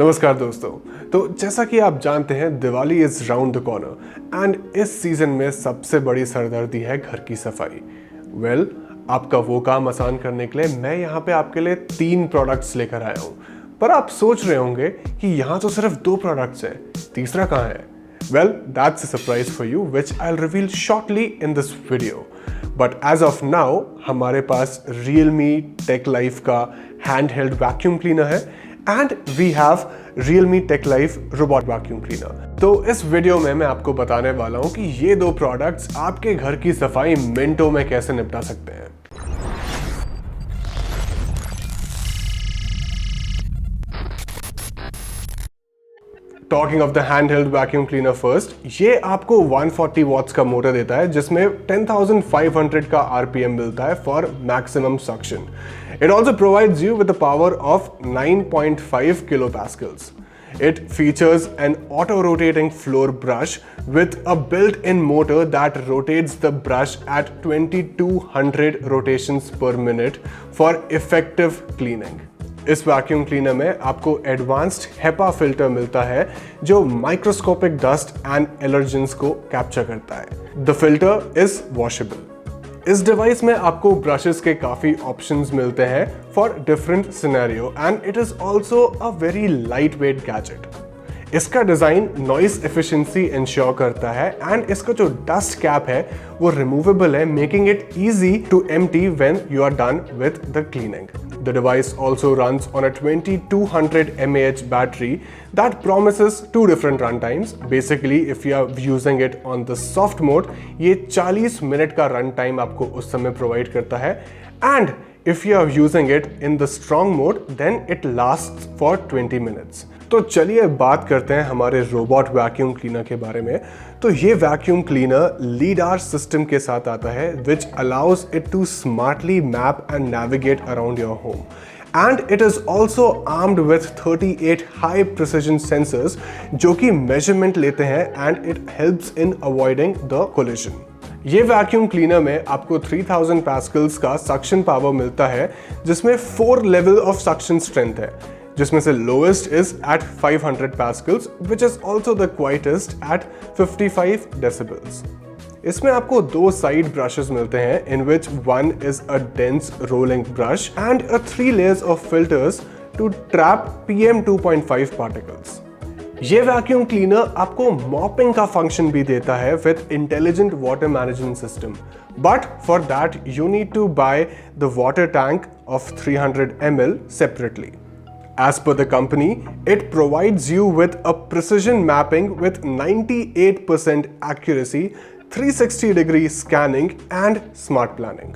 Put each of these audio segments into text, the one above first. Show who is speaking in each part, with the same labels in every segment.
Speaker 1: नमस्कार दोस्तों। तो जैसा कि आप जानते हैं Diwali is round the corner and इस सीजन में सबसे बड़ी सरदर्दी है घर की सफाई। आपका वो काम आसान करने के लिए मैं यहाँ पे आपके लिए 3 प्रोडक्ट्स लेकर आया हूँ। पर आप सोच रहे होंगे कि यहाँ तो सिर्फ 2 प्रोडक्ट्स हैं, तीसरा कहाँ है? That's a surprise for you which I'll reveal shortly in this video. But as of now हमारे पास Realme TechLife का handheld vacuum cleaner है and we have Realme TechLife Robot Vacuum Cleaner. तो इस वीडियो में मैं आपको बताने वाला हूँ कि ये 2 प्रोडक्ट्स आपके घर की सफाई मिनटों में कैसे निपटा सकते हैं। Talking of the handheld vacuum cleaner first, ये आपको 140 वॉट्स का मोटर देता है जिसमें 10,500 का आरपीएम मिलता है for maximum suction. It also provides you with the power of 9.5 kilopascals. It features an auto-rotating floor brush with a built-in motor that rotates the brush at 2200 rotations per minute for effective cleaning. इस vacuum cleaner में आपको advanced HEPA filter मिलता है जो microscopic dust and allergens को capture करता है। The filter is washable. इस डिवाइस में आपको ब्रशेस के काफी ऑप्शंस मिलते हैं for different scenario and it is also a very light weight gadget. इसका डिजाइन नॉइस एफिशिएंसी इंश्योर करता है एंड इसका जो डस्ट कैप है वो रिमूवेबल है, making it easy to empty when you are done with the cleaning. The device also runs on a 2200 mAh battery that promises 2 different run times. Basically, if you are using it on the soft mode, ये 40 minute का run time आपको उस समय provide करता है and if you are using it in the strong mode, then it lasts for 20 minutes. तो चलिए बात करते हैं हमारे रोबोट वैक्यूम क्लीनर के बारे में। तो ये वैक्यूम क्लीनर लीडार सिस्टम के साथ आता है which allows it to smartly map and navigate around your home. And it is also armed with 38 high precision sensors जो कि measurement लेते हैं and it helps in avoiding the collision. ये vacuum cleaner में आपको 3000 पास्कल्स का suction power मिलता है जिसमें 4 लेवल ऑफ सक्शन स्ट्रेंथ है, जिसमें से lowest is at 500 pascals which is also the quietest at 55 decibels. इसमें आपको 2 साइड ब्रशेस मिलते हैं in which one is a dense rolling brush and 3 layers of filters to trap PM 2.5 particles. ये vacuum cleaner आपको mopping का function भी देता है with intelligent water management system, but for that you need to buy the water tank of 300 ml separately. As per the company, it provides you with a precision mapping with 98% accuracy, 360-degree scanning and smart planning.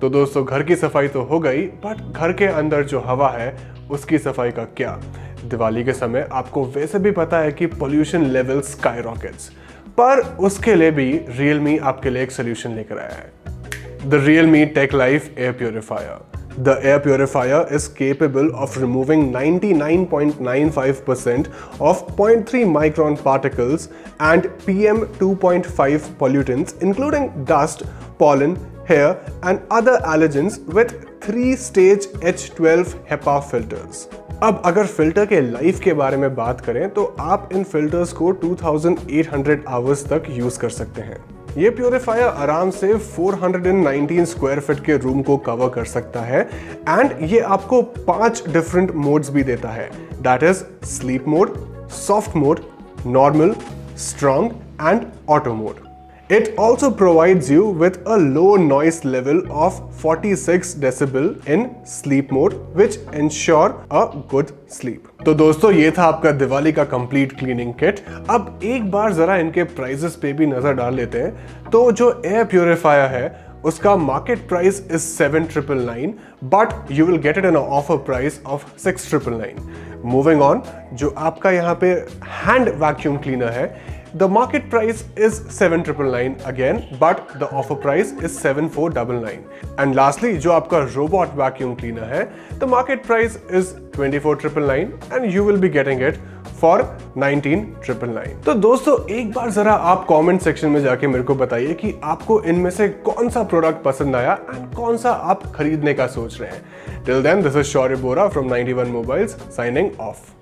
Speaker 1: तो दोस्तों घर की सफाई तो हो गई, but घर के अंदर जो हवा है उसकी सफाई का क्या? दिवाली के समय आपको वैसे भी पता है कि पोल्यूशन लेवल स्काई रॉकेट्स, पर उसके लिए भी Realme आपके लिए एक सोल्यूशन लेकर आया है, The Realme TechLife Air Purifier. The air purifier is capable of removing 99.95% of 0.3 micron particles and PM 2.5 pollutants including dust, pollen, hair and other allergens with 3-stage H12 HEPA filters. अब अगर filter के life के बारे में बात करें तो आप इन फिल्टर्स को 2800 आवर्स तक यूज कर सकते हैं। ये प्यूरिफायर आराम से 419 स्क्वायर फीट के रूम को कवर कर सकता है एंड ये आपको 5 डिफरेंट मोड्स भी देता है, that is sleep mode, soft mode, normal, strong and auto mode. It also provides you with a low noise level of 46 decibel in sleep mode which ensure a good sleep. तो दोस्तों ये था आपका दिवाली का complete cleaning kit. अब एक बार जरा इनके प्राइसेस पे भी नजर डाल लेते हैं। तो जो एयर प्यूरिफायर है उसका market price is 7,999 but you will get it in offer price of 6,999. Moving on, जो आपका यहाँ पे हैंड वैक्यूम क्लीनर है, the market price is 7,999 again, but the offer price is 7,499. And lastly, जो आपका robot vacuum cleaner है, the market price is 24,999 and you will be getting it for 19,999. तो दोस्तों एक बार जरा आप कमेंट सेक्शन में जाके मेरे को बताइए कि आपको इनमें से कौन सा प्रोडक्ट पसंद आया एंड कौन सा आप खरीदने का सोच रहे हैं. Till then, this is Shaurya Bora from 91 Mobiles signing off.